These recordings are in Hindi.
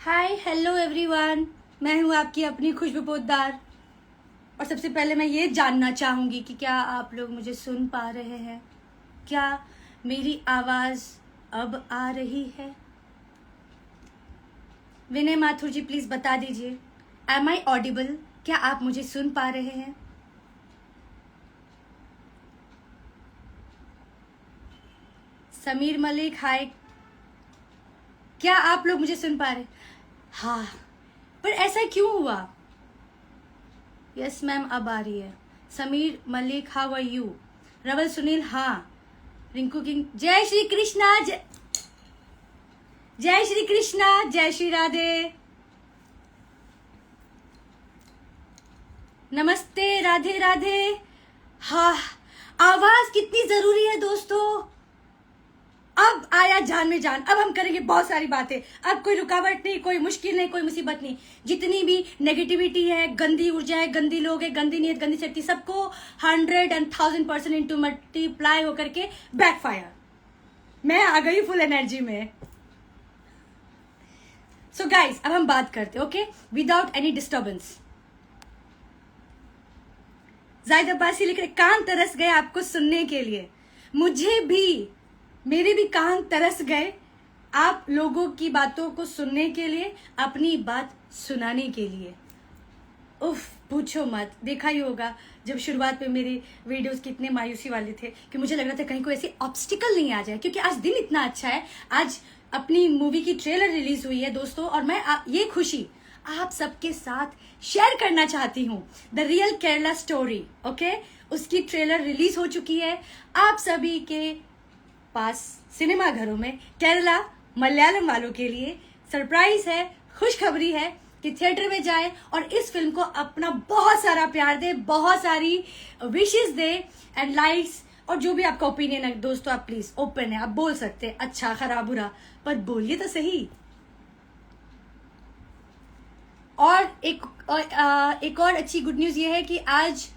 हाय हेलो एवरीवन, मैं हूँ आपकी अपनी खुशबू पोद्दार। और सबसे पहले मैं ये जानना चाहूँगी कि क्या आप लोग मुझे सुन पा रहे हैं? क्या मेरी आवाज़ अब आ रही है? विनय माथुर जी प्लीज़ बता दीजिए, एम आई ऑडिबल? क्या आप मुझे सुन पा रहे हैं? समीर मलिक हाय, क्या आप लोग मुझे सुन पा रहे? हाँ, पर ऐसा क्यों हुआ? यस मैम अब आ रही है। Sameer Malik how are you? Rawal Sunil हाँ। रिंकू किंग जय श्री कृष्णा, जय श्री कृष्णा, जय श्री राधे, नमस्ते, राधे राधे। हाँ, आवाज कितनी जरूरी है दोस्तों। अब आया जान में जान, अब हम करेंगे बहुत सारी बातें। अब कोई रुकावट नहीं, कोई मुश्किल नहीं, कोई मुसीबत नहीं। जितनी भी नेगेटिविटी है, गंदी ऊर्जा है, गंदी लोग है, गंदी नीयत, गंदी शक्ति, सबको 100 and 1000% इंटू मल्टीप्लाई होकर के बैकफायर। मैं आ गई फुल एनर्जी में। सो गाइस, अब हम बात करते, okay, without any disturbance. Zahid Abbasi लिख रहे कान तरस गए आपको सुनने के लिए। मुझे भी, मेरे भी कान तरस गए आप लोगों की बातों को सुनने के लिए, अपनी बात सुनाने के लिए। उफ, पूछो मत। देखा ही होगा जब शुरुआत में मेरे वीडियोस कितने मायूसी वाले थे कि मुझे लग रहा था कहीं कोई ऐसी ऑब्स्टिकल नहीं आ जाए, क्योंकि आज दिन इतना अच्छा है। आज अपनी मूवी की ट्रेलर रिलीज हुई है दोस्तों, और मैं ये खुशी आप सबके साथ शेयर करना चाहती हूँ। The real Kerala story, okay, उसकी ट्रेलर रिलीज हो चुकी है। आप सभी के पास सिनेमा घरों में केरला मलयालम वालों के लिए सरप्राइज है, खुशखबरी है कि थिएटर में जाएं और इस फिल्म को अपना बहुत सारा प्यार दे, बहुत सारी विशेस दे एंड लाइक्स। और जो भी आपका ओपिनियन है दोस्तों, आप प्लीज ओपन है, आप बोल सकते हैं अच्छा खराब बुरा, पर बोलिए तो सही। और एक और अच्छी गुड न्यूज ये है कि आज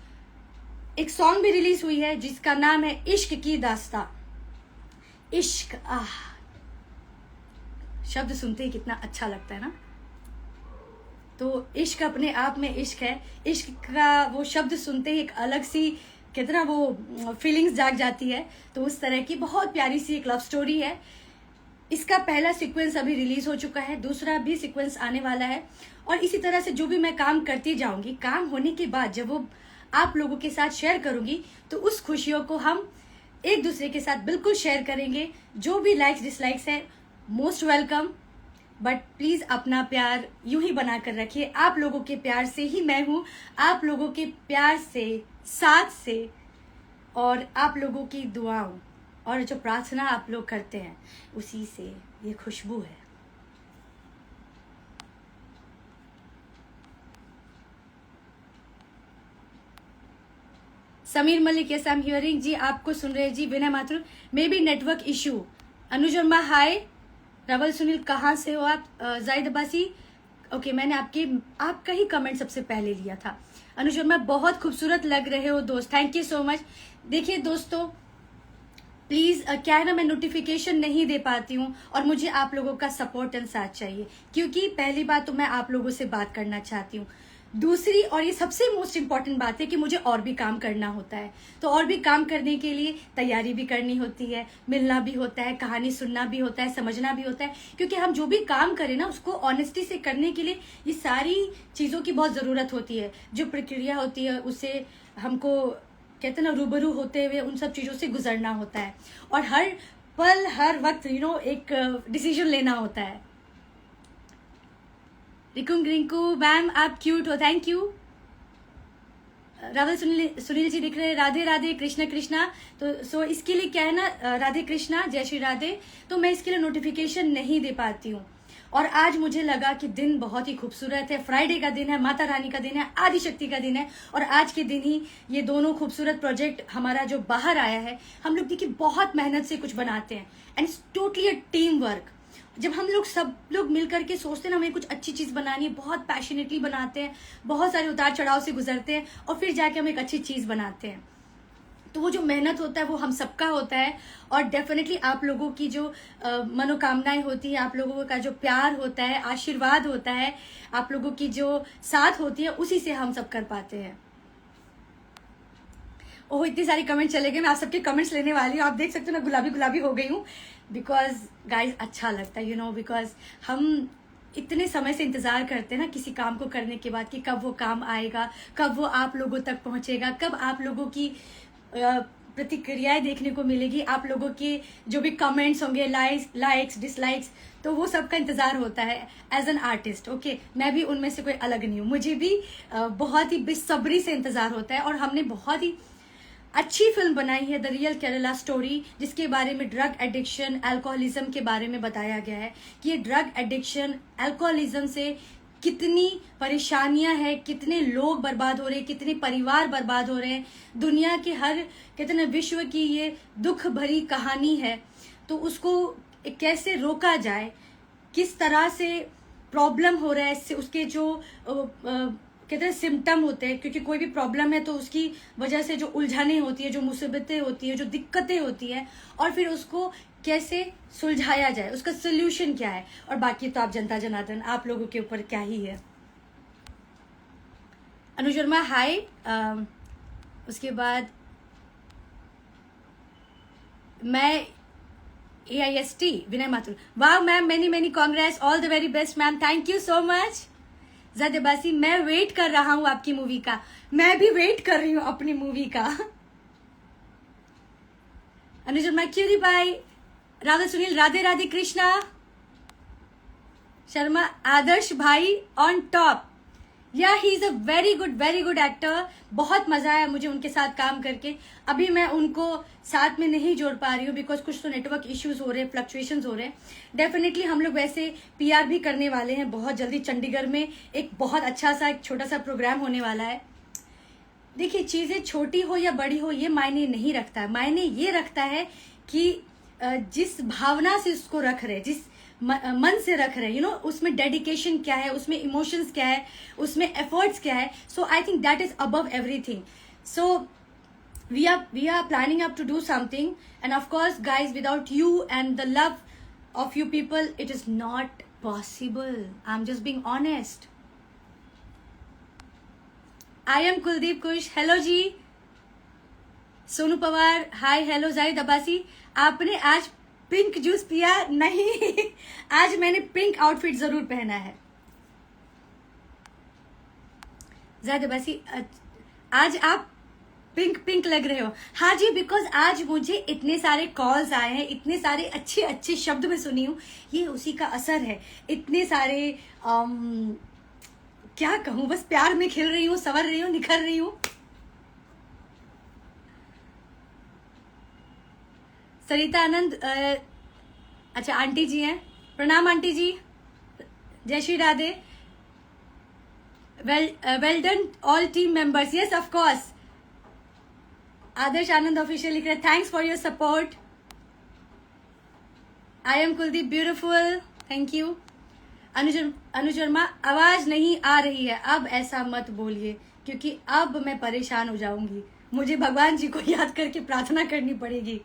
एक सॉन्ग भी रिलीज हुई है जिसका नाम है इश्क की दास्तां। इश्क, शब्द सुनते ही कितना अच्छा लगता है ना। तो इश्क अपने आप में इश्क है। इश्क का वो शब्द सुनते ही एक अलग सी कितना वो फीलिंग्स जाग जाती है। तो उस तरह की बहुत प्यारी सी एक लव स्टोरी है। इसका पहला सीक्वेंस अभी रिलीज हो चुका है, दूसरा भी सीक्वेंस आने वाला है। और इसी तरह से जो भी मैं काम करती जाऊंगी, काम होने के बाद जब वो आप लोगों के साथ शेयर करूंगी, तो उस खुशियों को हम एक दूसरे के साथ बिल्कुल शेयर करेंगे। जो भी लाइक्स डिसलाइक्स है, मोस्ट वेलकम, बट प्लीज अपना प्यार यूं ही बनाकर रखिए। आप लोगों के प्यार से ही मैं हूं, आप लोगों के प्यार से, साथ से, और आप लोगों की दुआओं और जो प्रार्थना आप लोग करते हैं, उसी से ये खुशबू है। Sameer Malik yes I am hearing जी, आपको सुन रहे जी। Vinay Mathur may be network issue. Anuj Verma hi. Rawal Sunil कहाँ से हो आप? जाहिद अब्बासी ओके, मैंने आपका ही कमेंट सबसे पहले लिया था। अनुज वर्मा बहुत खूबसूरत लग रहे हो दोस्त, थैंक यू सो मच। देखिए दोस्तों, प्लीज क्या है ना, मैं नोटिफिकेशन नहीं दे पाती हूँ और मुझे आप लोगों का सपोर्ट एंड साथ चाहिए, क्योंकि पहली बात तो मैं आप लोगों से बात करना चाहती हूँ। दूसरी और ये सबसे मोस्ट इम्पॉर्टेंट बात है कि मुझे और भी काम करना होता है। तो और भी काम करने के लिए तैयारी भी करनी होती है, मिलना भी होता है, कहानी सुनना भी होता है, समझना भी होता है, क्योंकि हम जो भी काम करें ना उसको ऑनेस्टी से करने के लिए ये सारी चीज़ों की बहुत ज़रूरत होती है। जो प्रक्रिया होती है उसे हमको कहते हैं ना, रूबरू होते हुए उन सब चीज़ों से गुजरना होता है, और हर पल हर वक्त एक डिसीजन लेना होता है। रिंकू मैम आप क्यूट हो, थैंक यू। रावल सुनील जी दिख रहे, राधे राधे, कृष्णा कृष्णा। तो इसके लिए क्या है ना, राधे कृष्णा, जय श्री राधे। तो मैं इसके लिए नोटिफिकेशन नहीं दे पाती हूँ। और आज मुझे लगा कि दिन बहुत ही खूबसूरत है, फ्राइडे का दिन है, माता रानी का दिन है, आदि शक्ति का दिन है, और आज के दिन ही ये दोनों खूबसूरत प्रोजेक्ट हमारा जो बाहर आया है। हम लोग देखिए बहुत मेहनत से कुछ बनाते हैं, and it's totally a team work. जब हम लोग सब लोग मिल करके सोचते हैं ना हमें कुछ अच्छी चीज बनानी है, बहुत पैशनेटली बनाते हैं, बहुत सारे उतार चढ़ाव से गुजरते हैं, और फिर जाके हम एक अच्छी चीज बनाते हैं। तो वो जो मेहनत होता है वो हम सबका होता है, और डेफिनेटली आप लोगों की जो मनोकामनाएं होती है, आप लोगों का जो प्यार होता है, आशीर्वाद होता है, आप लोगों की जो साथ होती है, उसी से हम सब कर पाते हैं। ओह, इतनी सारी कमेंट चले गए, मैं आप सबके कमेंट्स लेने वाली हूँ। आप देख सकते हो मैं गुलाबी गुलाबी हो गई हूँ, बिकॉज गाइज अच्छा लगता है, यू नो, बिकॉज हम इतने समय से इंतजार करते हैं ना किसी काम को करने के बाद, कि कब वो काम आएगा, कब वो आप लोगों तक पहुंचेगा, कब आप लोगों की प्रतिक्रियाएं देखने को मिलेगी, आप लोगों के जो भी कमेंट्स होंगे, लाइक्स डिसलाइक्स, तो वो सबका इंतजार होता है एज एन आर्टिस्ट। ओके, मैं भी उनमें से कोई अलग नहीं हूँ, मुझे भी बहुत ही बेसब्री से इंतजार होता है। और हमने बहुत ही अच्छी फिल्म बनाई है द रियल केरला स्टोरी, जिसके बारे में ड्रग एडिक्शन, अल्कोहलिज्म के बारे में बताया गया है कि ये ड्रग एडिक्शन, अल्कोहलिज्म से कितनी परेशानियां हैं, कितने लोग बर्बाद हो रहे हैं, कितने परिवार बर्बाद हो रहे हैं, दुनिया के हर कितने विश्व की ये दुख भरी कहानी है। तो उसको कैसे रोका जाए, किस तरह से प्रॉब्लम हो रहा है, उसके जो कहते हैं सिम्टम होते हैं, क्योंकि कोई भी प्रॉब्लम है तो उसकी वजह से जो उलझने होती है, जो मुसीबतें होती है, जो दिक्कतें होती है, और फिर उसको कैसे सुलझाया जाए, उसका सोल्यूशन क्या है। और बाकी तो आप जनता जनार्दन, आप लोगों के ऊपर क्या ही है। अनुज वर्मा हाय, उसके बाद मैं AIST विनय माथुर, वाह ma'am, many many congrats, all the very best ma'am, thank you so much. ज़ाद अब्बासी, मैं वेट कर रहा हूं आपकी मूवी का, मैं भी वेट कर रही हूं अपनी मूवी का। अनुज वर्मा, क्यूरी भाई, राधा सुनील, राधे राधे कृष्णा शर्मा, आदर्श भाई ऑन टॉप, या he is a very good actor. बहुत मजा आया मुझे उनके साथ काम करके। अभी मैं उनको साथ में नहीं जोड़ पा रही हूँ बिकॉज कुछ तो नेटवर्क इश्यूज हो रहे हैं, फ्लक्चुएशंस हो रहे हैं। डेफिनेटली हम लोग वैसे PR भी करने वाले हैं बहुत जल्दी, चंडीगढ़ में एक बहुत अच्छा सा एक छोटा सा प्रोग्राम होने वाला है। देखिए, चीजें छोटी हो या बड़ी हो ये मायने नहीं रखता है, मायने ये रखता है कि जिस भावना से उसको रख रहे, जिस मन से रख रहे हैं, यू नो, उसमें डेडिकेशन क्या है, उसमें इमोशंस क्या है, उसमें एफर्ट्स क्या है। So I think that is above everything. So we are planning up to do something, and of course guys, without you and the love of you people, it is not possible. I'm just being honest. I am Kuldeep Kush, hello जी। Sonu Pawar hi, hello. जाहिद अब्बासी, आपने आज पिंक जूस पिया? नहीं आज मैंने पिंक आउटफिट जरूर पहना है। जाहिद अब्बासी, आज आप पिंक लग रहे हो। हाँ जी, बिकॉज आज मुझे इतने सारे कॉल्स आए हैं, इतने सारे अच्छे अच्छे शब्द मैं सुनी हूँ, ये उसी का असर है। इतने सारे क्या कहूँ, बस प्यार में खिल रही हूँ, संवर रही हूँ, निखर रही हूँ। सरिता आनंद, अच्छा आंटी जी हैं, प्रणाम आंटी जी, जय Shri Radhe. Well done all team members, yes of course. Adarsh Anand official लिख रहे, thanks for your support. I am Kuldeep beautiful, thank you. Anuj Verma, आवाज नहीं आ रही है, अब ऐसा मत बोलिए क्योंकि अब मैं परेशान हो जाऊंगी, मुझे भगवान जी को याद करके प्रार्थना करनी पड़ेगी।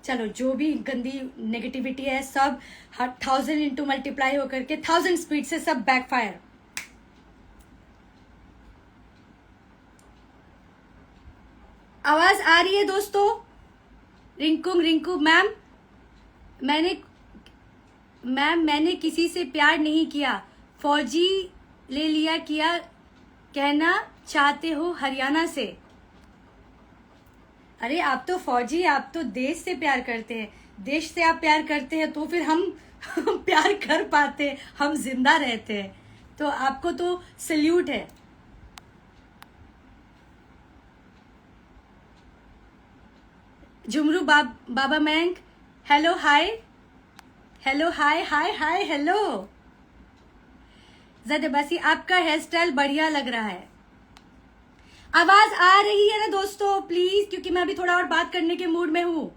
चलो, जो भी गंदी नेगेटिविटी है सब 1000 इंटू मल्टीप्लाई होकर के 1000 स्पीड से सब बैकफायर। आवाज आ रही है दोस्तों? रिंकू मैम, मैंने किसी से प्यार नहीं किया, फौजी ले लिया, किया कहना चाहते हो हरियाणा से? अरे आप तो फौजी, आप तो देश से प्यार करते हैं, देश से आप प्यार करते हैं तो फिर हम प्यार कर पाते हैं, हम जिंदा रहते हैं, तो आपको तो सल्यूट है। झुमरू बाबा मैंग, हेलो हाय, हेलो हाय हाय हाय हेलो। ज़ाद अब्बासी, आपका हेयर स्टाइल बढ़िया लग रहा है। आवाज आ रही है ना दोस्तों प्लीज, क्योंकि मैं अभी थोड़ा और बात करने के मूड में हूं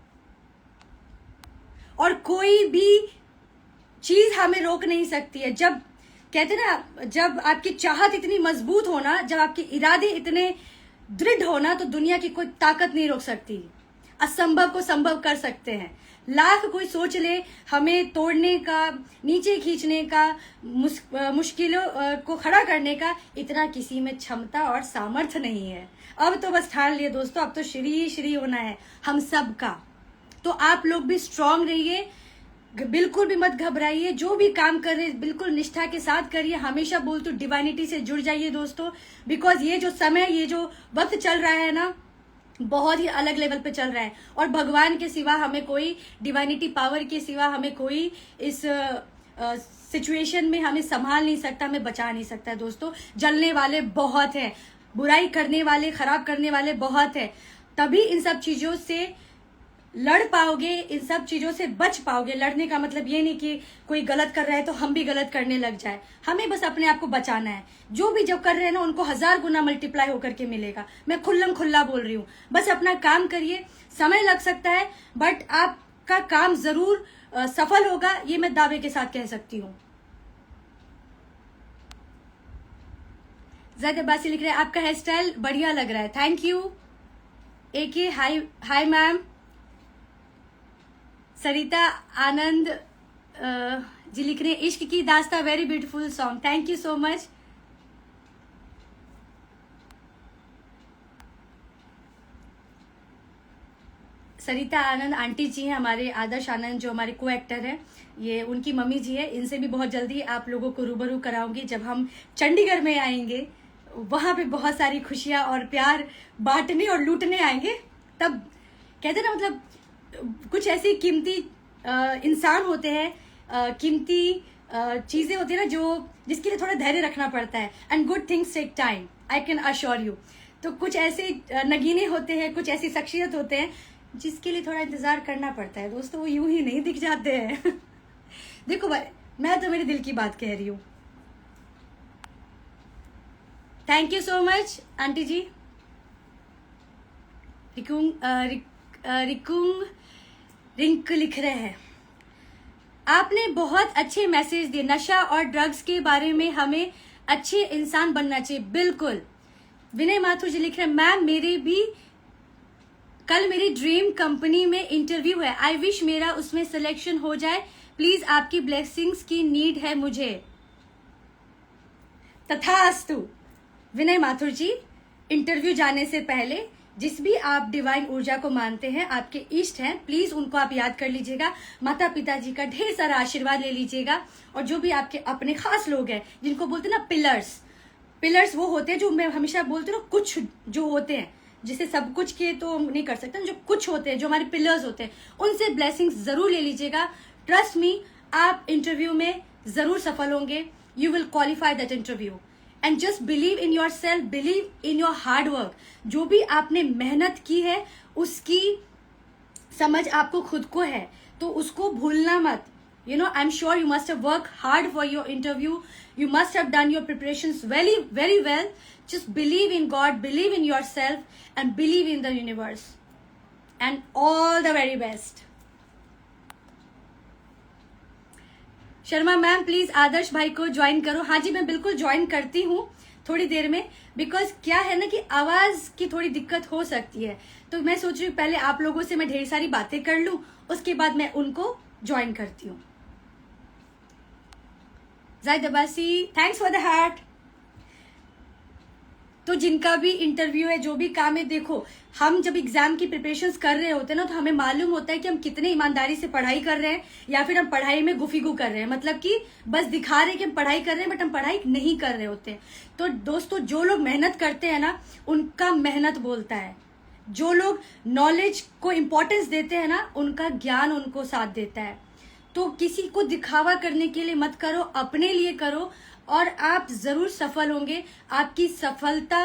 और कोई भी चीज हमें रोक नहीं सकती है। जब कहते ना, जब आपकी चाहत इतनी मजबूत होना, जब आपके इरादे इतने दृढ़ होना, तो दुनिया की कोई ताकत नहीं रोक सकती। असंभव को संभव कर सकते हैं। लाख कोई सोच ले हमें तोड़ने का, नीचे खींचने का, मुश्किलों को खड़ा करने का, इतना किसी में क्षमता और सामर्थ्य नहीं है। अब तो बस ठान लिए दोस्तों, अब तो श्री श्री होना है हम सब का। तो आप लोग भी स्ट्रांग रहिए, बिल्कुल भी मत घबराइए। जो भी काम कर रहे बिल्कुल निष्ठा के साथ करिए। हमेशा बोलती हूँ डिवाइनिटी से जुड़ जाइए दोस्तों, बिकॉज ये जो समय, ये जो वक्त चल रहा है ना, बहुत ही अलग लेवल पे चल रहा है। और भगवान के सिवा हमें कोई, डिवाइनिटी पावर के सिवा हमें कोई इस सिचुएशन में हमें संभाल नहीं सकता, हमें बचा नहीं सकता है दोस्तों। जलने वाले बहुत हैं, बुराई करने वाले, खराब करने वाले बहुत हैं। तभी इन सब चीजों से लड़ पाओगे, इन सब चीजों से बच पाओगे। लड़ने का मतलब ये नहीं कि कोई गलत कर रहा है तो हम भी गलत करने लग जाए। हमें बस अपने आप को बचाना है। जो भी जब कर रहे हैं ना, उनको 1000 गुना मल्टीप्लाई होकर के मिलेगा। मैं खुल्लम खुल्ला बोल रही हूँ। बस अपना काम करिए। समय लग सकता है बट आपका काम जरूर सफल होगा, ये मैं दावे के साथ कह सकती हूँ। ज़ाहिद अब्बासी लिख रहे हैं आपका हेयर स्टाइल बढ़िया लग रहा है, thank you. AK hi ma'am. Sarita Anand ji लिख रहे हैं इश्क की दास्ता very beautiful song, thank you so much. Sarita Anand aunty ji हैं, हमारे आदर्श आनंद जो हमारे को एक्टर हैं, ये उनकी मम्मी जी है। इनसे भी बहुत जल्दी आप लोगों को रूबरू कराऊंगी। जब हम चंडीगढ़ में आएंगे, वहां पे बहुत सारी खुशियां और प्यार बांटने और लूटने आएंगे। तब कहते ना, मतलब कुछ ऐसी कीमती इंसान होते हैं, कीमती चीजें होती है ना, जो जिसके लिए थोड़ा धैर्य रखना पड़ता है। And good things take time, I can assure you. तो कुछ ऐसे नगीने होते हैं, कुछ ऐसी शख्सियत होते हैं जिसके लिए थोड़ा इंतजार करना पड़ता है दोस्तों। वो यूं ही नहीं दिख जाते हैं। देखो भाई, मैं तो मेरे दिल की बात कह रही हूँ। Thank you so much aunty जी। रिंक लिख रहे हैं आपने बहुत अच्छे मैसेज दिए। नशा और ड्रग्स के बारे में हमें अच्छे इंसान बनना चाहिए। बिल्कुल। विनय माथुर जी लिख रहे हैं मैम, मेरे भी कल मेरी ड्रीम कंपनी में इंटरव्यू है। आई विश मेरा उसमें सिलेक्शन हो जाए। प्लीज आपकी ब्लेसिंग्स की नीड है मुझे। तथास्तु। विनय माथुर जी, इंटरव्यू जाने से पहले जिस भी आप डिवाइन ऊर्जा को मानते हैं, आपके इष्ट हैं, प्लीज उनको आप याद कर लीजिएगा। माता पिता जी का ढेर सारा आशीर्वाद ले लीजिएगा। और जो भी आपके अपने खास लोग हैं, जिनको बोलते हैं ना पिलर्स वो होते हैं जो मैं हमेशा बोलती हूँ, कुछ जो होते हैं, जिसे सब कुछ के तो नहीं कर सकते, जो कुछ होते हैं, जो हमारे पिलर्स होते हैं, उनसे ब्लेसिंग्स जरूर ले लीजिएगा। ट्रस्ट मी, आप इंटरव्यू में जरूर सफल होंगे। You will qualify that interview. And just believe in your self, believe in your hard work. जो भी आपने मेहनत की है, उसकी समझ आपको खुद को है, तो उसको भूलना मत। You know, I'm sure you must have worked hard for your interview. You must have done your preparations very, very well. Just believe in God, believe in yourself, and believe in the universe. And all the very best. Sharma ma'am, please Adarsh भाई को ज्वाइन करो। हाँ जी, मैं बिल्कुल ज्वाइन करती हूँ थोड़ी देर में। बिकॉज क्या है ना कि आवाज की थोड़ी दिक्कत हो सकती है, तो मैं सोच रही हूँ पहले आप लोगों से मैं ढेर सारी बातें कर लूँ, उसके बाद मैं उनको ज्वाइन करती हूँ। Zahid Abbasi, thanks for the heart. तो जिनका भी इंटरव्यू है, जो भी काम है, देखो हम जब एग्जाम की प्रिपरेशंस कर रहे होते हैं ना, तो हमें मालूम होता है कि हम कितने ईमानदारी से पढ़ाई कर रहे हैं, या फिर हम पढ़ाई में गुफीगू कर रहे हैं। मतलब कि बस दिखा रहे हैं कि हम पढ़ाई कर रहे हैं, बट हम पढ़ाई नहीं कर रहे होते हैं। तो दोस्तों, जो लोग मेहनत करते हैं ना, उनका मेहनत बोलता है। जो लोग नॉलेज को इम्पोर्टेंस देते हैं ना, उनका ज्ञान उनको साथ देता है। तो किसी को दिखावा करने के लिए मत करो, अपने लिए करो, और आप जरूर सफल होंगे। आपकी सफलता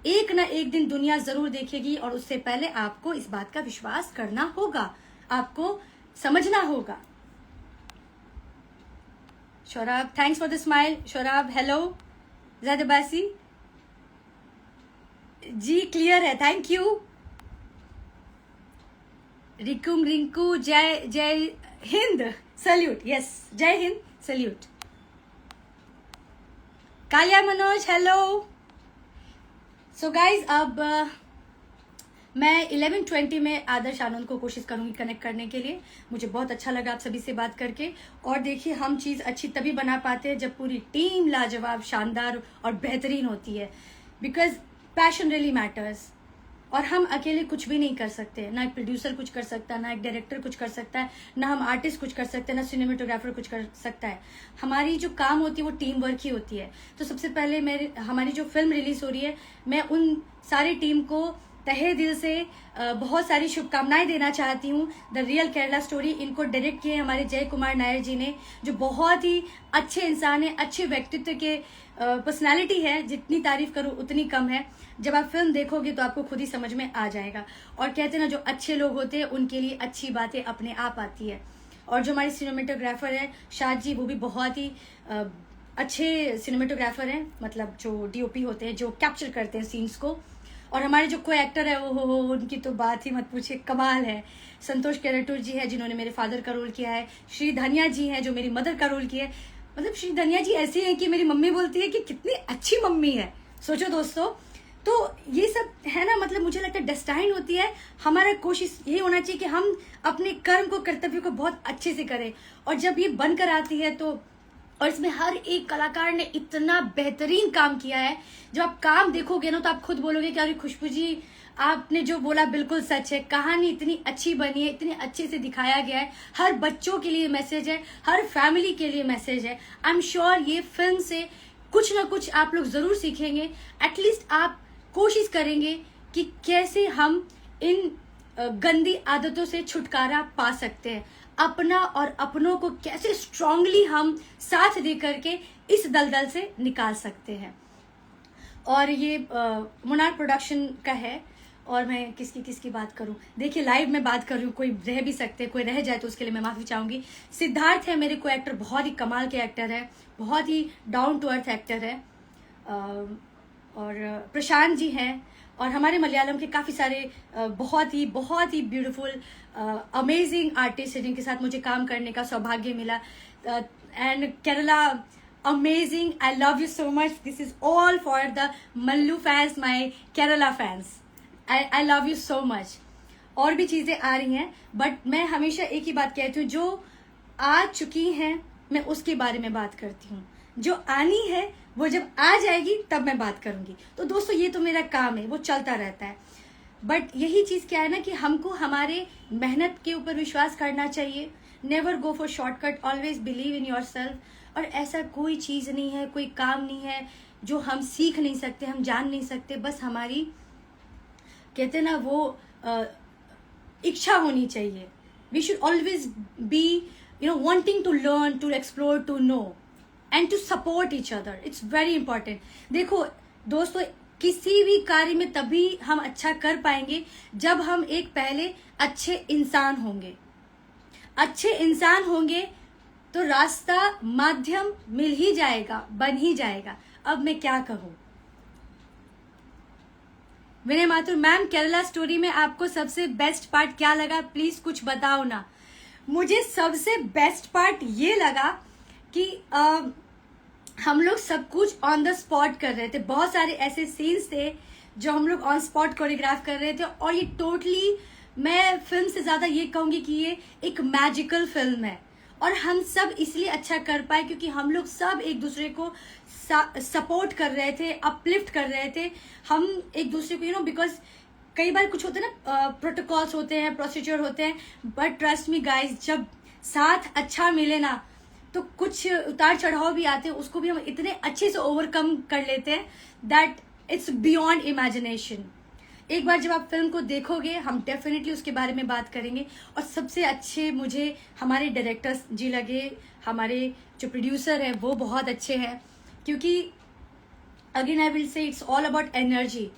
एक ना एक दिन दुनिया जरूर देखेगी, और उससे पहले आपको इस बात का विश्वास करना होगा, आपको समझना होगा। Shorab, thanks for the smile. Shorab, hello. Zahid Abbasi, ji clear है, थैंक यू। रिकुम रिंकू, जय जय हिंद, सल्यूट, यस जय Hind, salute. Kalia Manoj, hello. So guys, अब मैं 11:20 में आदर्श आनंद को कोशिश करूंगी कनेक्ट करने के लिए। मुझे बहुत अच्छा लगा आप सभी से बात करके। और देखिए, हम चीज़ अच्छी तभी बना पाते हैं जब पूरी टीम लाजवाब, शानदार और बेहतरीन होती है, बिकॉज पैशन रियली मैटर्स। और हम अकेले कुछ भी नहीं कर सकते, ना एक प्रोड्यूसर कुछ कर सकता है, ना एक डायरेक्टर कुछ कर सकता है, ना हम आर्टिस्ट कुछ कर सकते हैं, ना सिनेमेटोग्राफर कुछ कर सकता है। हमारी जो काम होती है वो टीम वर्क ही होती है। तो सबसे पहले हमारी जो फिल्म रिलीज हो रही है, मैं उन सारी टीम को तहे दिल से बहुत सारी शुभकामनाएं देना चाहती हूँ। द रियल केरला स्टोरी, इनको डायरेक्ट किए हमारे जय कुमार नायर जी ने, जो बहुत ही अच्छे इंसान है, अच्छे व्यक्तित्व के पर्सनालिटी है। जितनी तारीफ करूँ उतनी कम है। जब आप फिल्म देखोगे तो आपको खुद ही समझ में आ जाएगा। और कहते हैं ना, जो अच्छे लोग होते हैं उनके लिए अच्छी बातें अपने आप आती है। और जो हमारे सिनेमेटोग्राफर है शाद जी, वो भी बहुत ही अच्छे सिनेमेटोग्राफर हैं, मतलब जो डीओपी होते हैं, जो कैप्चर करते हैं सीन्स को। और हमारे जो को एक्टर है, वो उनकी तो बात ही मत पूछिए, कमाल है। संतोष केरटूर जी है, जिन्होंने मेरे फादर का रोल किया है। श्री धनिया जी हैं, जो मेरी मदर का रोल किया है। मतलब श्री धनिया जी ऐसे हैं कि मेरी मम्मी बोलती है कि कितनी अच्छी मम्मी है। सोचो दोस्तों, तो ये सब है ना, मतलब मुझे लगता है डेस्टाइन होती है। हमारा कोशिश ये होना चाहिए कि हम अपने कर्म को, कर्तव्य को बहुत अच्छे से करें। और जब ये बनकर आती है तो, और इसमें हर एक कलाकार ने इतना बेहतरीन काम किया है। जब आप काम देखोगे ना तो आप खुद बोलोगे कि अरे खुशबू जी, आपने जो बोला बिल्कुल सच है। कहानी इतनी अच्छी बनी है, इतने अच्छे से दिखाया गया है। हर बच्चों के लिए मैसेज है, हर फैमिली के लिए मैसेज है। आई एम श्योर ये फिल्म से कुछ ना कुछ आप लोग जरूर सीखेंगे। एटलीस्ट आप कोशिश करेंगे कि कैसे हम इन गंदी आदतों से छुटकारा पा सकते हैं। अपना और अपनों को कैसे स्ट्रांगली हम साथ दे करके इस दलदल से निकाल सकते हैं। और ये मुनार प्रोडक्शन का है। और मैं किसकी बात करूं, देखिए लाइव में बात कर रही हूँ, कोई रह भी सकते, कोई रह जाए तो उसके लिए मैं माफी चाहूंगी। सिद्धार्थ है मेरे को एक्टर, बहुत ही कमाल के एक्टर है, बहुत ही डाउन टू अर्थ एक्टर है। और प्रशांत जी हैं, और हमारे मलयालम के काफ़ी सारे बहुत ही ब्यूटीफुल अमेजिंग आर्टिस्ट हैं जिनके साथ मुझे काम करने का सौभाग्य मिला। And Kerala amazing, I love you so much. This is all for the Mallu fans, my Kerala fans, I love you so much. और भी चीज़ें आ रही हैं, बट मैं हमेशा एक ही बात कहती हूँ, जो आ चुकी हैं मैं उसके बारे में बात करती हूँ। जो आनी है वो जब आ जाएगी तब मैं बात करूंगी। तो दोस्तों, ये तो मेरा काम है, वो चलता रहता है। बट यही चीज क्या है ना, कि हमको हमारे मेहनत के ऊपर विश्वास करना चाहिए। Never go for shortcut, always believe in your self. और ऐसा कोई चीज नहीं है, कोई काम नहीं है जो हम सीख नहीं सकते, हम जान नहीं सकते। बस हमारी, कहते ना, वो इच्छा होनी चाहिए। We should always be wanting to learn, to explore, to know and to support each other. It's very important. देखो दोस्तों, किसी भी कार्य में तभी हम अच्छा कर पाएंगे जब हम एक पहले अच्छे इंसान होंगे। अच्छे इंसान होंगे तो रास्ता, माध्यम मिल ही जाएगा, बन ही जाएगा। अब मैं क्या कहूं। विनय माथुर मैम, केरला स्टोरी में आपको सबसे बेस्ट पार्ट क्या लगा, प्लीज कुछ बताओ ना। मुझे सबसे बेस्ट पार्ट ये लगा कि हम लोग सब कुछ ऑन द स्पॉट कर रहे थे। बहुत सारे ऐसे सीन्स थे जो हम लोग ऑन स्पॉट कोरियोग्राफ कर रहे थे। और ये टोटली, मैं फिल्म से ज्यादा ये कहूंगी कि ये एक मैजिकल फिल्म है। और हम सब इसलिए अच्छा कर पाए क्योंकि हम लोग सब एक दूसरे को सपोर्ट कर रहे थे, अपलिफ्ट कर रहे थे। हम एक दूसरे को बिकॉज कई बार कुछ होते हैं ना, प्रोटोकॉल्स होते हैं, प्रोसीजर होते हैं, बट ट्रस्ट मी गाइज, जब साथ अच्छा मिले ना तो कुछ उतार चढ़ाव भी आते हैं, उसको भी हम इतने अच्छे से ओवरकम कर लेते हैं दैट इट्स बियॉन्ड इमेजिनेशन। एक बार जब आप फिल्म को देखोगे, हम डेफिनेटली उसके बारे में बात करेंगे। और सबसे अच्छे मुझे हमारे डायरेक्टर्स जी लगे, हमारे जो प्रोड्यूसर है वो बहुत अच्छे हैं। क्योंकि again I will say, it's all about energy.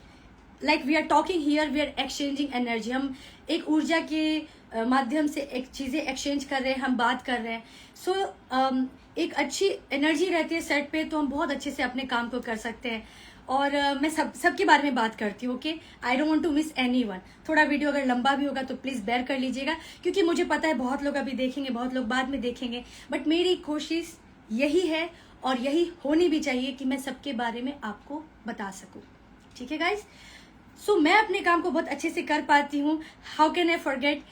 Like we are talking here, we are exchanging energy. हम एक ऊर्जा के माध्यम से एक चीजें एक्सचेंज कर रहे हैं, हम बात कर रहे हैं। सो एक अच्छी एनर्जी रहती है सेट पे, तो हम बहुत अच्छे से अपने काम को कर सकते हैं। और मैं सबके बारे में बात करती हूँ। Okay, I don't want to miss anyone. थोड़ा वीडियो अगर लंबा भी होगा तो प्लीज़ बेयर कर लीजिएगा, क्योंकि मुझे पता है बहुत लोग अभी देखेंगे, बहुत लोग बाद में देखेंगे, बट मेरी कोशिश यही है और यही होनी भी चाहिए कि मैं सबके बारे में आपको बता सकूँ। ठीक है गाइज? सो मैं अपने काम को बहुत अच्छे से कर पाती हूँ। How can I forget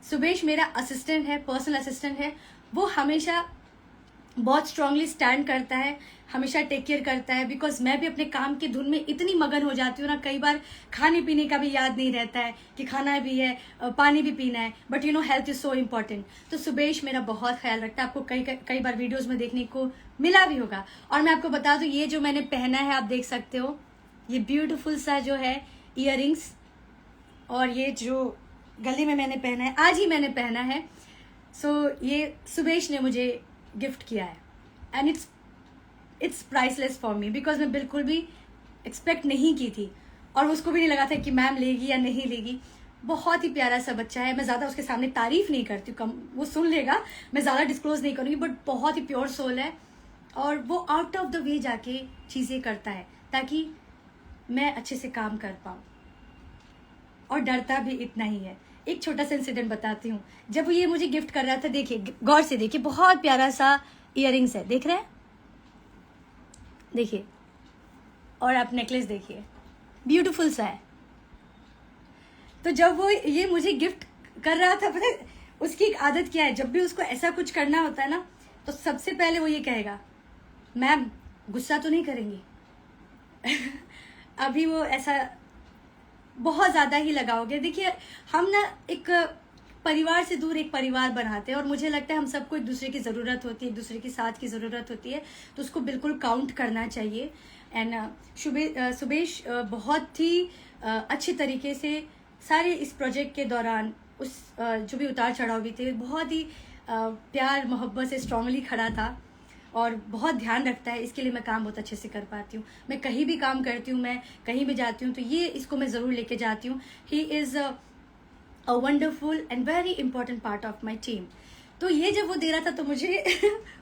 Subesh मेरा असिस्टेंट है, पर्सनल असिस्टेंट है। वो हमेशा बहुत स्ट्रांगली स्टैंड करता है, हमेशा टेक केयर करता है, बिकॉज मैं भी अपने काम की धुन में इतनी मगन हो जाती हूँ ना, कई बार खाने पीने का भी याद नहीं रहता है कि खाना भी है, पानी भी पीना है, but you know health is so important. तो सुबेश मेरा बहुत ख्याल रखता है, आपको कई बार वीडियोज में देखने को मिला भी होगा। और मैं आपको बता दूं, ये जो मैंने पहना है आप देख सकते हो, ये ब्यूटीफुल सा जो है ईयरिंग्स, और ये जो गले में मैंने पहना है, आज ही मैंने पहना है। सो ये सुबेश ने मुझे गिफ्ट किया है, and it's priceless for me, because मैं बिल्कुल भी एक्सपेक्ट नहीं की थी, और उसको भी नहीं लगा था कि मैम लेगी या नहीं लेगी। बहुत ही प्यारा सा बच्चा है। मैं ज़्यादा उसके सामने तारीफ नहीं करती हूँ, कम वो सुन लेगा, मैं ज़्यादा डिस्क्लोज नहीं करूँगी, बट बहुत ही प्योर सोल है, और वो आउट ऑफ द वे जाके चीज़ें करता है ताकि मैं अच्छे से काम कर पाऊँ, और डरता भी इतना ही है। एक छोटा सा इंसिडेंट बताती हूँ। जब वो ये मुझे गिफ्ट कर रहा था, देखिए गौर से देखिए, बहुत प्यारा सा इयररिंग्स है, देख रहे हैं, देखिए, और आप नेकलेस देखिए, ब्यूटीफुल सा है। तो जब वो ये मुझे गिफ्ट कर रहा था, पता है उसकी एक आदत क्या है, जब भी उसको ऐसा कुछ करना होता है ना, तो सबसे पहले वो ये कहेगा, मैम गुस्सा तो नहीं करेंगी? अभी वो ऐसा बहुत ज़्यादा ही लगाओगे। देखिए, हम ना एक परिवार से दूर एक परिवार बनाते हैं, और मुझे लगता है हम सबको एक दूसरे की ज़रूरत होती है, एक दूसरे के साथ की ज़रूरत होती है, तो उसको बिल्कुल काउंट करना चाहिए। एंड सुबेश बहुत ही अच्छे तरीके से सारे इस प्रोजेक्ट के दौरान उस जो भी उतार चढ़ाव भी थे, बहुत ही प्यार मोहब्बत से स्ट्रांगली खड़ा था, और बहुत ध्यान रखता है। इसके लिए मैं काम बहुत अच्छे से कर पाती हूँ। मैं कहीं भी काम करती हूँ, मैं कहीं भी जाती हूँ, तो ये इसको मैं ज़रूर लेके जाती हूँ। He is a wonderful and very important part of my team. तो ये जब वो दे रहा था तो मुझे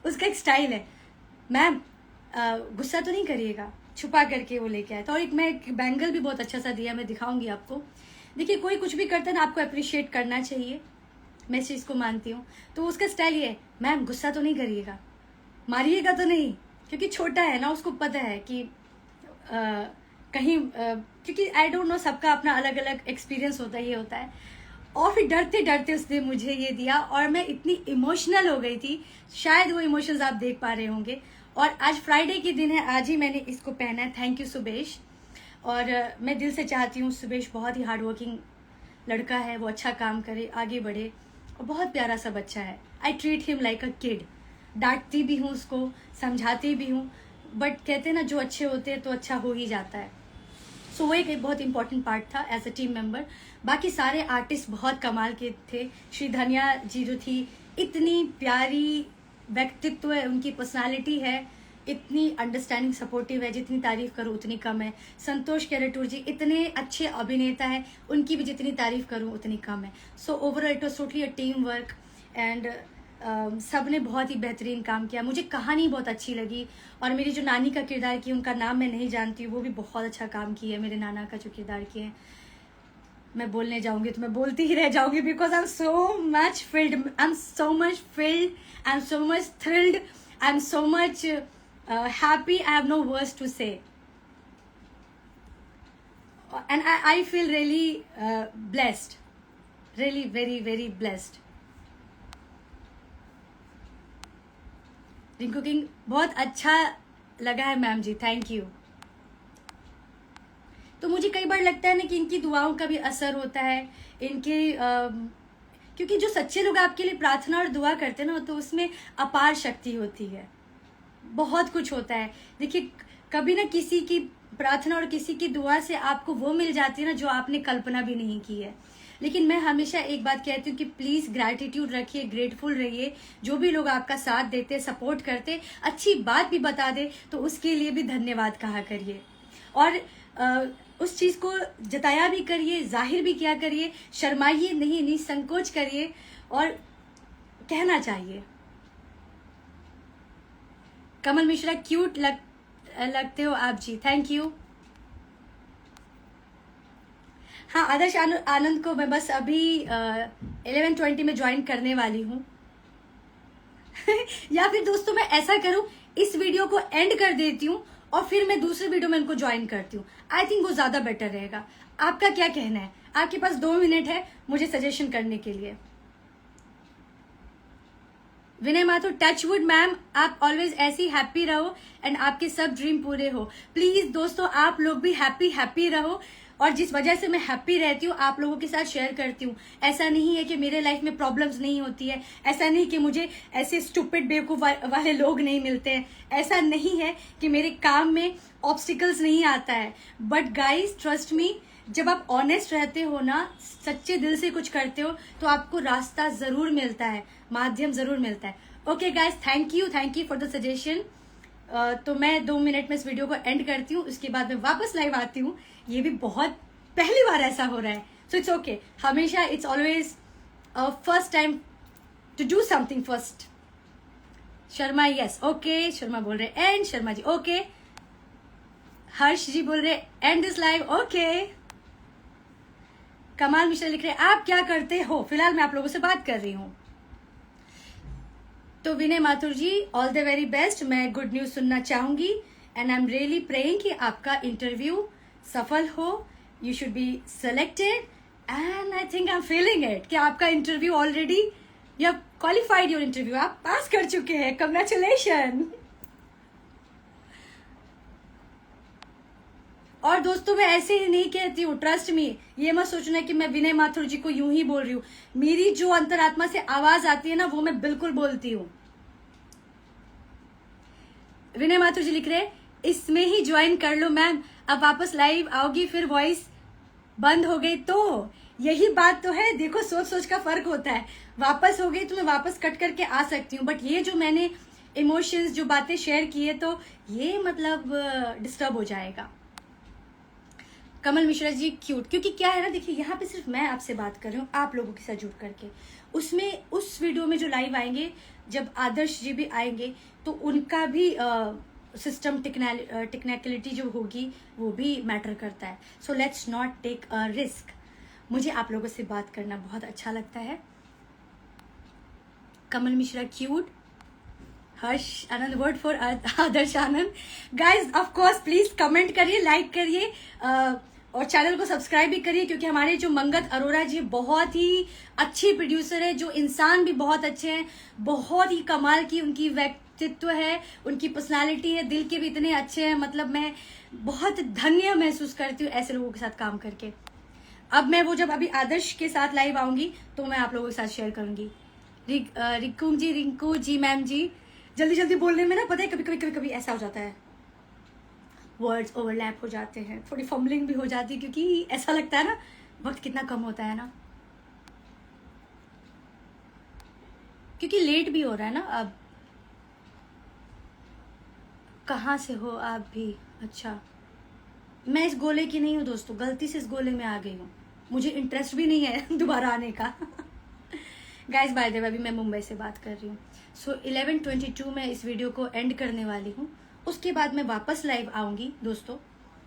उसका एक स्टाइल है, मैम गुस्सा तो नहीं करिएगा, छुपा करके वो लेके आया था। और एक बैंगल भी बहुत अच्छा सा दिया, मैं दिखाऊंगी आपको। देखिए, कोई कुछ भी करता है ना, आपको अप्रिशिएट करना चाहिए, मैं इस चीज़ को मानती हूँ। तो उसका स्टाइल ये है, मैम गुस्सा तो नहीं करिएगा, मारिएगा तो नहीं, क्योंकि छोटा है ना, उसको पता है कि क्योंकि आई डोंट नो, सबका अपना अलग अलग एक्सपीरियंस होता है, ये होता है। और फिर डरते डरते उसने मुझे ये दिया, और मैं इतनी इमोशनल हो गई थी, शायद वो इमोशंस आप देख पा रहे होंगे। और आज फ्राइडे के दिन है, आज ही मैंने इसको पहना है। Thank you Subesh. और मैं दिल से चाहती हूँ, सुबेश बहुत ही हार्ड वर्किंग लड़का है, वो अच्छा काम करे, आगे बढ़े, और बहुत प्यारा सा बच्चा है। I treat him like a kid. डांटती भी हूँ उसको, समझाती भी हूँ, बट कहते हैं ना, जो अच्छे होते हैं तो अच्छा हो ही जाता है। सो वो एक बहुत इंपॉर्टेंट पार्ट था एज अ टीम मेंबर। बाकी सारे आर्टिस्ट बहुत कमाल के थे। श्री धनिया जी जो थी, इतनी प्यारी व्यक्तित्व है, उनकी पर्सनालिटी है, इतनी अंडरस्टैंडिंग सपोर्टिव है, जितनी तारीफ करूँ उतनी कम है। संतोष केरेटूर जी इतने अच्छे अभिनेता है, उनकी भी जितनी तारीफ करूँ उतनी कम है। So overall it was totally a team work, and सब ने बहुत ही बेहतरीन काम किया। मुझे कहानी बहुत अच्छी लगी, और मेरी जो नानी का किरदार की, उनका नाम मैं नहीं जानती हूँ, वो भी बहुत अच्छा काम किया है। मेरे नाना का जो किरदार किया है, मैं बोलने जाऊंगी तो मैं बोलती ही रह जाऊंगी, because I am so much filled, I am so much filled, I am so much thrilled, I am so much happy, I have no words to say, and I feel really blessed, really very very blessed. Rinku King, बहुत अच्छा लगा है मैम जी, थैंक यू। तो मुझे कई बार लगता है ना कि इनकी दुआओं का भी असर होता है, इनके क्योंकि जो सच्चे लोग आपके लिए प्रार्थना और दुआ करते हैं ना, तो उसमें अपार शक्ति होती है, बहुत कुछ होता है। देखिए, कभी ना किसी की प्रार्थना और किसी की दुआ से आपको वो मिल जाती है ना, जो आपने कल्पना भी नहीं की है। लेकिन मैं हमेशा एक बात कहती हूँ कि प्लीज़ ग्रैटिट्यूड रखिए, ग्रेटफुल रहिए। जो भी लोग आपका साथ देते, सपोर्ट करते, अच्छी बात भी बता दे, तो उसके लिए भी धन्यवाद कहा करिए, और उस चीज़ को जताया भी करिए, जाहिर भी किया करिए, शर्माइए नहीं, निसंकोच करिए, और कहना चाहिए। कमल मिश्रा, क्यूट लगते हो आप जी, थैंक यू। हाँ, आदर्श आनंद को मैं बस अभी 11:20 में ज्वाइन करने वाली हूँ। या फिर दोस्तों मैं ऐसा करूं, इस वीडियो को एंड कर देती हूँ और फिर मैं दूसरे वीडियो में इनको ज्वाइन करती हूँ। आई थिंक वो ज्यादा बेटर रहेगा। आपका क्या कहना है? आपके पास 2 मिनट है मुझे सजेशन करने के लिए। विनय माथुर, टच वुड मैम, आप ऑलवेज ऐसी हैप्पी रहो एंड आपके सब ड्रीम पूरे हो। प्लीज दोस्तों आप लोग भी हैप्पी रहो, और जिस वजह से मैं हैप्पी रहती हूँ आप लोगों के साथ शेयर करती हूँ। ऐसा नहीं है कि मेरे लाइफ में प्रॉब्लम्स नहीं होती है, ऐसा नहीं कि मुझे ऐसे स्टूपिड बेवकूफ वाले लोग नहीं मिलते हैं, ऐसा नहीं है कि मेरे काम में ऑब्स्टिकल्स नहीं आता है। बट गाइज ट्रस्ट मी, जब आप ऑनेस्ट रहते हो ना, सच्चे दिल से कुछ करते हो, तो आपको रास्ता जरूर मिलता है, माध्यम जरूर मिलता है। Okay guys, thank you for the suggestion. तो मैं 2 मिनट में इस वीडियो को एंड करती हूँ, उसके बाद मैं वापस लाइव आती हूँ। ये भी बहुत पहली बार ऐसा हो रहा है, सो इट्स ओके। हमेशा it's always first time to do something first. Sharma yes, okay, Sharma बोल रहे एंड, शर्मा जी ओके, हर्ष जी बोल रहे एंड दिस लाइव, ओके। कमाल मिश्रा लिख रहे आप क्या करते हो? फिलहाल मैं आप लोगों से बात कर रही हूँ। तो विनय माथुर जी, ऑल द वेरी बेस्ट। मैं गुड न्यूज सुनना चाहूंगी and I am really praying कि आपका इंटरव्यू सफल हो, you should be selected and I think I am feeling it कि आपका interview already, you have qualified your interview, आप पास कर चुके हैं। कंग्रेचुलेशन। और दोस्तों मैं ऐसे ही नहीं कहती हूँ, ट्रस्ट मी, ये मत सोचना कि मैं विनय माथुर जी को यूं ही बोल रही हूँ। मेरी जो अंतरात्मा से आवाज आती है ना, वो मैं बिल्कुल बोलती हूँ। विनय माथुर जी लिख रहे इसमें ही ज्वाइन कर लो मैम, अब वापस लाइव आओगी फिर वॉइस बंद हो गई तो। यही बात तो है, देखो सोच सोच का फर्क होता है। वापस हो गई तो मैं वापस कट करके आ सकती हूँ, बट ये जो मैंने इमोशंस, जो बातें शेयर की है, तो ये मतलब डिस्टर्ब हो जाएगा। कमल मिश्रा जी क्यूट, क्योंकि क्या है ना, देखिए यहाँ पे सिर्फ मैं आपसे बात कर रही हूँ, आप लोगों के साथ जुड़ करके। उसमें उस वीडियो में जो लाइव आएंगे, जब आदर्श जी भी आएंगे, तो उनका भी सिस्टम टेक्निकलिटी जो होगी वो भी मैटर करता है। So let's not take a risk. मुझे आप लोगों से बात करना बहुत अच्छा लगता है। Kamal Mishra cute, Harsh Anand, word for Adarsh Anand. Guys of course please comment करिए, लाइक करिए और चैनल को सब्सक्राइब भी करिए, क्योंकि हमारे जो मंगत अरोरा जी बहुत ही अच्छी प्रोड्यूसर है, जो इंसान भी बहुत अच्छे हैं, बहुत ही कमाल की उनकी व्यक्तित्व है, उनकी पर्सनालिटी है, दिल के भी इतने अच्छे हैं। मतलब मैं बहुत धन्य महसूस करती हूँ ऐसे लोगों के साथ काम करके। अब मैं वो जब अभी आदर्श के साथ लाइव आऊंगी तो मैं आप लोगों के साथ शेयर करूंगी। रिंकू जी मैम जी, जल्दी जल्दी बोलने में ना, पता है कभी ऐसा हो जाता है, वर्ड्स ओवरलैप हो जाते हैं, थोड़ी फम्बलिंग भी हो जाती है, क्योंकि ऐसा लगता है ना वक्त कितना कम होता है ना, क्योंकि लेट भी हो रहा है ना। अब कहाँ से हो आप भी? अच्छा, मैं इस गोले की नहीं हूँ दोस्तों, गलती से इस गोले में आ गई हूँ, मुझे इंटरेस्ट भी नहीं है दोबारा आने का। गाइस बाय द वे, अभी मैं मुंबई से बात कर रही हूँ। सो 11:22 में इस वीडियो को एंड करने वाली हूँ, उसके बाद मैं वापस लाइव आऊंगी दोस्तों,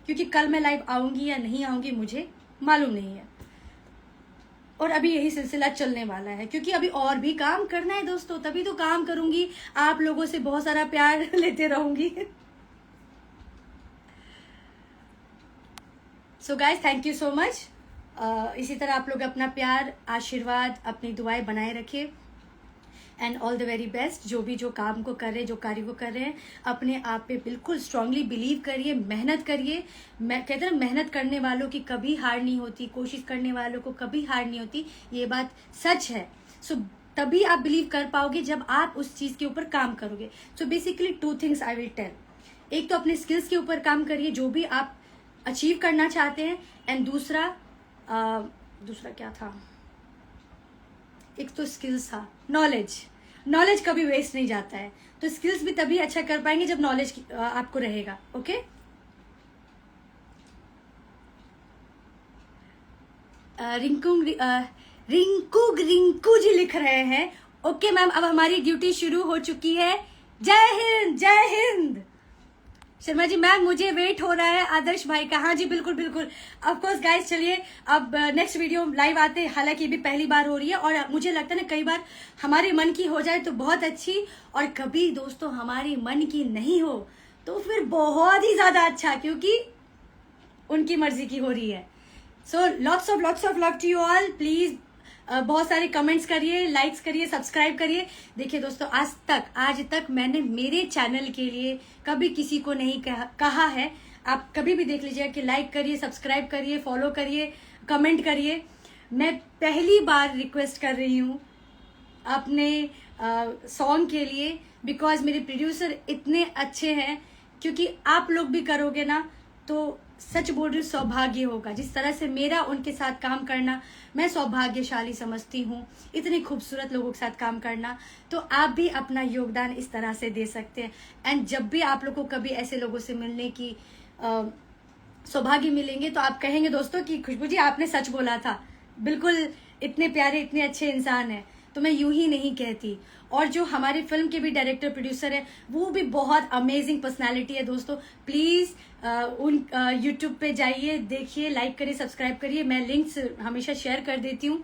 क्योंकि कल मैं लाइव आऊंगी या नहीं आऊंगी मुझे मालूम नहीं है, और अभी यही सिलसिला चलने वाला है, क्योंकि अभी और भी काम करना है दोस्तों, तभी तो काम करूंगी, आप लोगों से बहुत सारा प्यार लेते रहूंगी। So guys thank you so much. इसी तरह आप लोग अपना प्यार, आशीर्वाद, अपनी दुआएं बनाए रखिए and all the very best. जो भी जो काम को कर रहे हैं, जो कार्य को कर रहे हैं, अपने आप पे बिल्कुल स्ट्रांगली बिलीव करिए, मेहनत करिए। मैं कहते हैं ना, मेहनत करने वालों की कभी हार नहीं होती, कोशिश करने वालों को कभी हार नहीं होती, ये बात सच है। सो तभी आप बिलीव कर पाओगे जब आप उस चीज के ऊपर काम करोगे। So basically 2 things I will tell. एक तो अपने स्किल्स के ऊपर काम करिए, जो भी आप अचीव करना चाहते हैं, एंड दूसरा क्या था, एक तो स्किल्स था, नॉलेज कभी वेस्ट नहीं जाता है, तो स्किल्स भी तभी अच्छा कर पाएंगे जब नॉलेज आपको रहेगा। ओके, रिंकू जी लिख रहे हैं, ओके मैम अब हमारी ड्यूटी शुरू हो चुकी है, जय हिंद जय हिंद। शर्मा जी मैम मुझे वेट हो रहा है आदर्श भाई का। हाँ जी बिल्कुल बिल्कुल ऑफ कोर्स गाइस। चलिए अब नेक्स्ट वीडियो लाइव आते हैं, हालांकि ये भी पहली बार हो रही है और मुझे लगता है ना कई बार हमारे मन की हो जाए तो बहुत अच्छी, और कभी दोस्तों हमारी मन की नहीं हो तो फिर बहुत ही ज्यादा अच्छा, क्योंकि उनकी मर्जी की हो रही है। So lots of love to you all. Please बहुत सारे कमेंट्स करिए, लाइक्स करिए, सब्सक्राइब करिए। देखिए दोस्तों आज तक मैंने मेरे चैनल के लिए कभी किसी को नहीं कहा है, आप कभी भी देख लीजिए कि लाइक करिए, सब्सक्राइब करिए, फॉलो करिए, कमेंट करिए। मैं पहली बार रिक्वेस्ट कर रही हूँ अपने सॉन्ग के लिए, बिकॉज मेरे प्रोड्यूसर इतने अच्छे हैं, क्योंकि आप लोग भी करोगे ना तो सच बोल रही सौभाग्य होगा। जिस तरह से मेरा उनके साथ काम करना मैं सौभाग्यशाली समझती हूँ, इतने खूबसूरत लोगों के साथ काम करना, तो आप भी अपना योगदान इस तरह से दे सकते हैं। एंड जब भी आप लोग को कभी ऐसे लोगों से मिलने की सौभाग्य मिलेंगे तो आप कहेंगे दोस्तों कि खुशबू जी आपने सच बोला था, बिल्कुल इतने प्यारे इतने अच्छे इंसान हैं। तो मैं यूं ही नहीं कहती। और जो हमारे फिल्म के भी डायरेक्टर प्रोड्यूसर है वो भी बहुत अमेजिंग पर्सनालिटी है दोस्तों। प्लीज उन यूट्यूब पे जाइए, देखिए, लाइक करिए, सब्सक्राइब करिए। मैं लिंक्स हमेशा शेयर कर देती हूँ।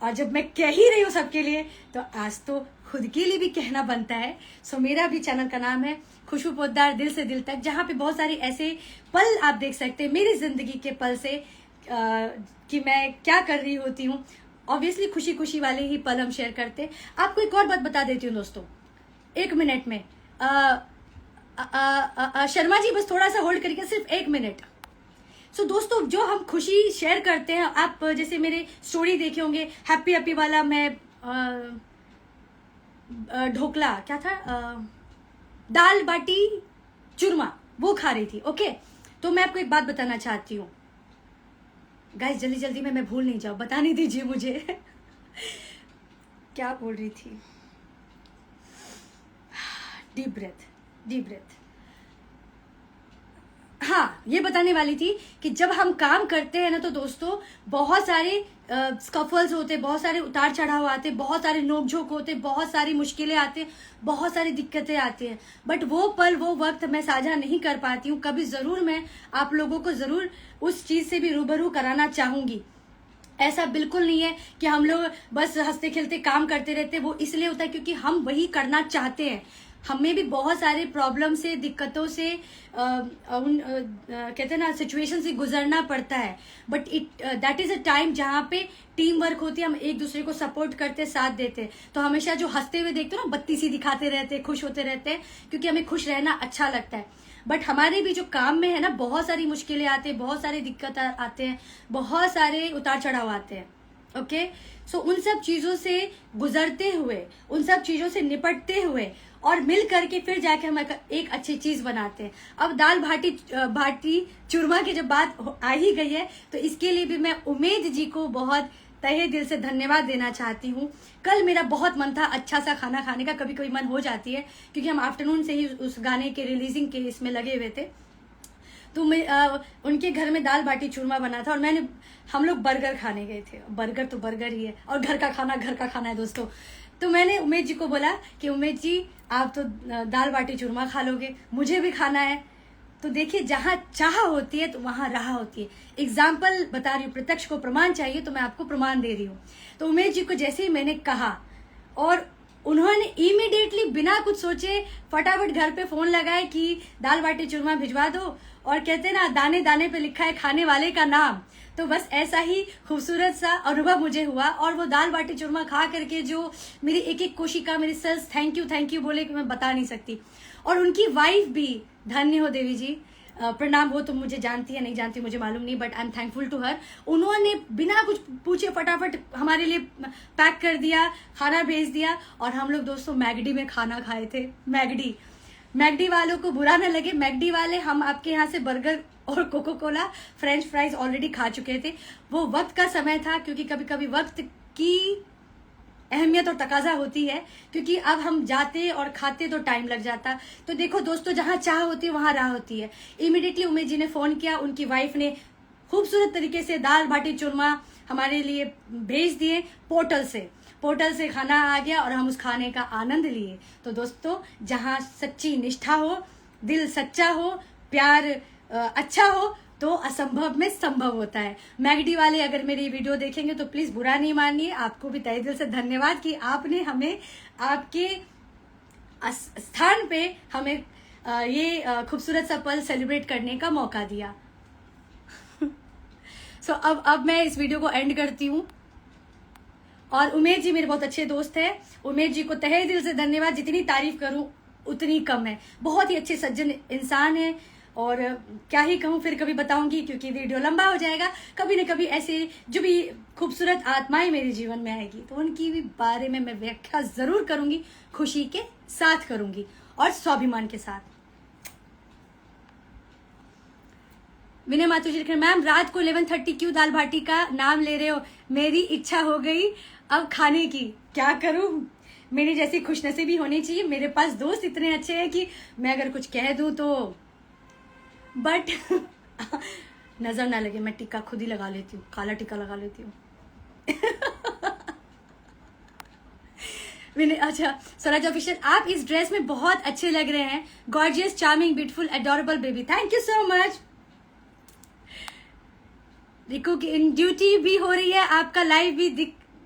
और जब मैं कह ही रही हूँ सबके लिए तो आज तो खुद के लिए भी कहना बनता है। सो मेरा भी चैनल का नाम है खुशबू पोद्दार दिल से दिल तक, जहाँ पे बहुत सारे ऐसे पल आप देख सकते हैं मेरी जिंदगी के पल से कि मैं क्या कर रही होती हूँ। ऑब्वियसली खुशी खुशी वाले ही पल हम शेयर करते हैं। आपको एक और बात बता देती हूँ दोस्तों, 1 मिनट में। शर्मा जी बस थोड़ा सा होल्ड करिए, सिर्फ 1 मिनट। सो दोस्तों जो हम खुशी शेयर करते हैं, आप जैसे मेरे स्टोरी देखे होंगे, हैप्पी हैप्पी वाला मैं ढोकला क्या था, दाल बाटी चूरमा वो खा रही थी। ओके, तो मैं आपको एक बात बताना चाहती हूँ गाइस, जल्दी जल्दी में मैं भूल नहीं जाऊँ, बताने दीजिए मुझे क्या बोल रही थी। Deep breath. हाँ, ये बताने वाली थी कि जब हम काम करते हैं ना तो दोस्तों बहुत सारे स्कफल्स होते, बहुत सारे उतार चढ़ाव आते, बहुत सारे नोकझोंक होते, बहुत सारी मुश्किलें आते, बहुत सारी दिक्कतें आती हैं। बट वो पल वो वक्त मैं साझा नहीं कर पाती हूँ। कभी जरूर मैं आप लोगों को जरूर उस चीज से भी रूबरू कराना चाहूंगी। ऐसा बिल्कुल नहीं है कि हम लोग बस हंसते खेलते काम करते रहते, वो इसलिए होता है क्योंकि हम वही करना चाहते हैं। हमें भी बहुत सारे प्रॉब्लम से, दिक्कतों से, कहते हैं ना, सिचुएशन से गुजरना पड़ता है। But that is a time जहाँ पे टीम वर्क होती है, हम एक दूसरे को सपोर्ट करते, साथ देते। तो हमेशा जो हंसते हुए देखते हो ना, बत्ती सी दिखाते रहते, खुश होते रहते हैं, क्योंकि हमें खुश रहना अच्छा लगता है। बट हमारे भी जो काम में है ना, बहुत सारी मुश्किलें आती है, बहुत सारी दिक्कत आते हैं, बहुत सारे उतार चढ़ाव आते हैं। ओके, सो उन सब चीजों से गुजरते हुए, उन सब चीजों से निपटते हुए और मिल करके फिर जाके हम एक अच्छी चीज बनाते हैं। अब दाल बाटी चूरमा की जब बात आ ही गई है तो इसके लिए भी मैं उमेद जी को बहुत तहे दिल से धन्यवाद देना चाहती हूँ। कल मेरा बहुत मन था अच्छा सा खाना खाने का, कभी कभी मन हो जाती है, क्योंकि हम आफ्टरनून से ही उस गाने के रिलीजिंग के इसमें लगे हुए थे। तो मैं उनके घर में दाल बाटी चूरमा बना था और हम लोग बर्गर खाने गए थे। बर्गर तो बर्गर ही है और घर का खाना है दोस्तों। तो मैंने उमेद जी को बोला कि उमेद जी आप तो दाल बाटी चूरमा खा लोगे, मुझे भी खाना है। तो देखिए, जहाँ चाह होती है तो वहां राह होती है। एग्जाम्पल बता रही हूँ, प्रत्यक्ष को प्रमाण चाहिए तो मैं आपको प्रमाण दे रही हूँ। तो उमेद जी को जैसे ही मैंने कहा और उन्होंने इमीडिएटली बिना कुछ सोचे फटाफट घर पे फोन लगाए कि दाल बाटी चूरमा भिजवा दो, और कहते ना दाने दाने पे लिखा है खाने वाले का नाम। तो बस ऐसा ही खूबसूरत सा अनुभव मुझे हुआ। और वो दाल बाटी चूरमा खा करके जो मेरी एक एक कोशिका, मेरे सेल्स थैंक यू बोले कि मैं बता नहीं सकती। और उनकी वाइफ भी, धन्य हो देवी जी, प्रणाम। वो तो मुझे जानती है, नहीं जानती मुझे मालूम नहीं, but I am thankful to her. उन्होंने बिना कुछ पूछे फटाफट हमारे लिए पैक कर दिया, खाना भेज दिया, और हम लोग दोस्तों मैगडी में खाना खाए थे। मैगडी वालों को बुरा न लगे, मैगडी वाले हम आपके यहाँ से बर्गर और Coca Cola, French fries already खा चुके थे। वो वक्त का समय था, क्योंकि कभी कभी वक्त की अहमियत और तकाजा होती है, क्योंकि अब हम जाते और खाते तो टाइम लग जाता। तो देखो दोस्तों, जहां चाह होती है वहां राह होती है। इमीडिएटली उमेश जी ने फोन किया, उनकी वाइफ ने खूबसूरत तरीके से दाल बाटी चूरमा हमारे लिए भेज दिए। पोर्टल से खाना आ गया और हम उस खाने का आनंद लिए। तो दोस्तों, जहां सच्ची निष्ठा हो दिल सच्चा हो, प्यार अच्छा हो, तो असंभव में संभव होता है। मैगडी वाले अगर मेरी वीडियो देखेंगे तो प्लीज बुरा नहीं मानिए, आपको भी तहे दिल से धन्यवाद कि आपने हमें आपके स्थान पे हमें ये खूबसूरत सा पल सेलिब्रेट करने का मौका दिया। सो अब मैं इस वीडियो को एंड करती हूँ। और उमेश जी मेरे बहुत अच्छे दोस्त हैं, उमेश जी को तहे दिल से धन्यवाद, जितनी तारीफ करूं उतनी कम है। बहुत ही अच्छे सज्जन इंसान है, और क्या ही कहूँ, फिर कभी बताऊंगी क्योंकि वीडियो लंबा हो जाएगा। कभी न कभी ऐसे जो भी खूबसूरत आत्माएं मेरे जीवन में आएगी तो उनकी भी बारे में मैं व्याख्या जरूर करूंगी, खुशी के साथ करूंगी और स्वाभिमान के साथ। विनय माथुर जी लिख रहे, मैम रात को 11:30 क्यों दाल बाटी का नाम ले रहे हो? मेरी इच्छा हो गई अब खाने की, क्या करूं? मेरी जैसी खुशनसीबी होनी चाहिए। मेरे पास दोस्त इतने अच्छे हैं कि मैं अगर कुछ कह दूं तो बट नजर ना लगे, मैं टिक्का खुद ही लगा लेती हूँ, काला टिक्का लगा लेती हूँ। अच्छा स्वराज ऑफिशियल, आप इस ड्रेस में बहुत अच्छे लग रहे हैं। Gorgeous, charming, beautiful, adorable baby. Thank you so much. Riku की इन ड्यूटी भी हो रही है, आपका लाइव भी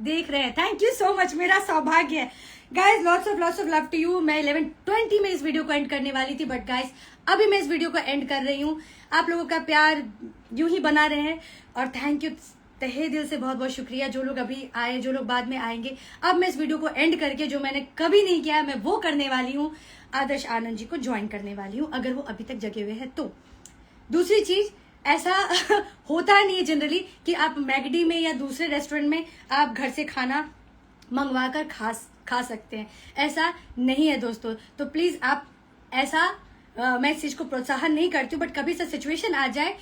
देख रहे हैं। थैंक यू सो मच, मेरा सौभाग्य है। Guys lots of love to you. मैं 11:20 में इस वीडियो को एंड करने वाली थी, बट गाइज अभी मैं इस वीडियो को एंड कर रही हूँ। आप लोगों का प्यार यूं ही बना रहे हैं, और थैंक यू तहे दिल से, बहुत बहुत शुक्रिया जो लोग अभी आए, जो लोग बाद में आएंगे। अब मैं इस वीडियो को एंड करके जो मैंने कभी नहीं किया मैं वो करने वाली हूँ, आदर्श आनंद जी को ज्वाइन करने वाली हूँ, अगर वो अभी तक जगे हुए हैं तो। दूसरी चीज, ऐसा होता नहीं है जनरली कि आप मैगडी में या दूसरे रेस्टोरेंट में आप घर से खाना मंगवा कर खा सकते हैं, ऐसा नहीं है दोस्तों। तो प्लीज आप ऐसा मैं इस चीज को प्रोत्साहन नहीं करती हूँ, बट कभी ऐसा सिचुएशन आ जाए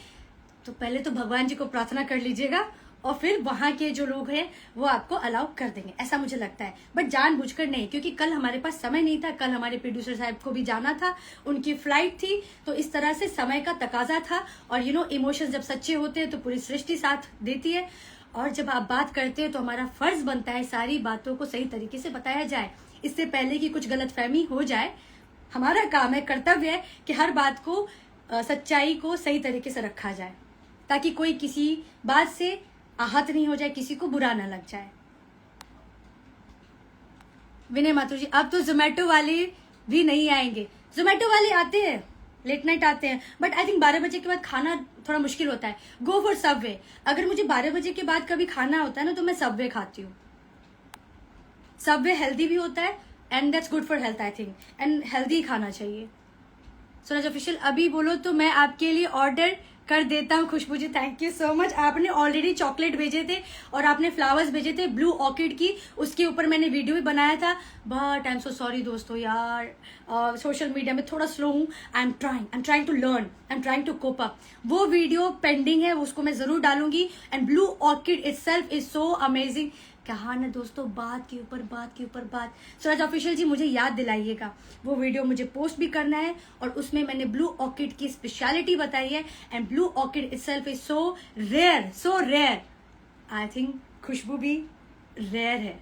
तो पहले तो भगवान जी को प्रार्थना कर लीजिएगा, और फिर वहां के जो लोग हैं वो आपको अलाउ कर देंगे, ऐसा मुझे लगता है। बट जानबूझकर नहीं, क्योंकि कल हमारे पास समय नहीं था, कल हमारे प्रोड्यूसर साहब को भी जाना था, उनकी फ्लाइट थी, तो इस तरह से समय का तकाजा था। और इमोशंस जब सच्चे होते हैं तो पूरी सृष्टि साथ देती है, और जब आप बात करते हैं तो हमारा फर्ज बनता है सारी बातों को सही तरीके से बताया जाए, इससे पहले कि कुछ गलतफहमी हो जाए। हमारा काम है, कर्तव्य है कि हर बात को सच्चाई को सही तरीके से रखा जाए, ताकि कोई किसी बात से आहत नहीं हो जाए, किसी को बुरा ना लग जाए। विनय माथुर जी, अब तो जोमेटो वाले भी नहीं आएंगे। जोमेटो वाले आते हैं, लेट नाइट आते हैं, बट आई थिंक 12 बजे के बाद खाना थोड़ा मुश्किल होता है। Go for Subway. अगर मुझे 12 बजे के बाद कभी खाना होता है ना तो मैं सबवे खाती हूँ। सबवे हेल्दी भी होता है, and that's good for health I think, and healthy खाना चाहिए। स्वराज ऑफिशियल, अभी बोलो तो मैं आपके लिए ऑर्डर कर देता हूँ। खुशबू जी थैंक यू सो मच। आपने ऑलरेडी चॉकलेट भेजे थे और आपने फ्लावर्स भेजे थे ब्लू ऑर्किड की, उसके ऊपर मैंने वीडियो भी बनाया था, but I am so sorry दोस्तों यार, सोशल मीडिया में थोड़ा स्लो हूँ। I am trying to learn, I am trying to cope up. वो वीडियो पेंडिंग है, उसको मैं जरूर डालूंगी। And blue orchid itself is so amazing. कहा ना दोस्तों, बात के ऊपर बात। स्वराज ऑफिशियल जी मुझे याद दिलाइएगा, वो वीडियो मुझे पोस्ट भी करना है, और उसमें मैंने ब्लू ऑर्किड की स्पेशलिटी बताई है। And blue orchid itself is so rare. I think खुशबू भी रेयर है।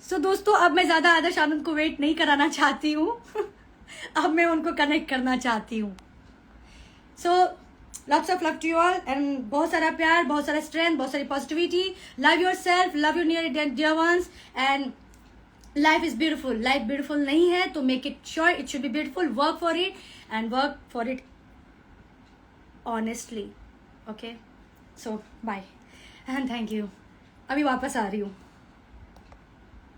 सो दोस्तों, अब मैं ज्यादा आदर्श आनंद को वेट नहीं कराना चाहती हूँ। अब मैं उनको कनेक्ट करना चाहती हूँ। सो lots of love to you all, and बहुत सारा प्यार, बहुत सारा strength, बहुत सारी positivity. Love yourself, love your near and dear ones, and life is beautiful. Life beautiful नहीं है तो make it sure it should be beautiful. Work for it and work for it honestly. Okay, so bye and thank you. अभी वापस आ रही हूँ।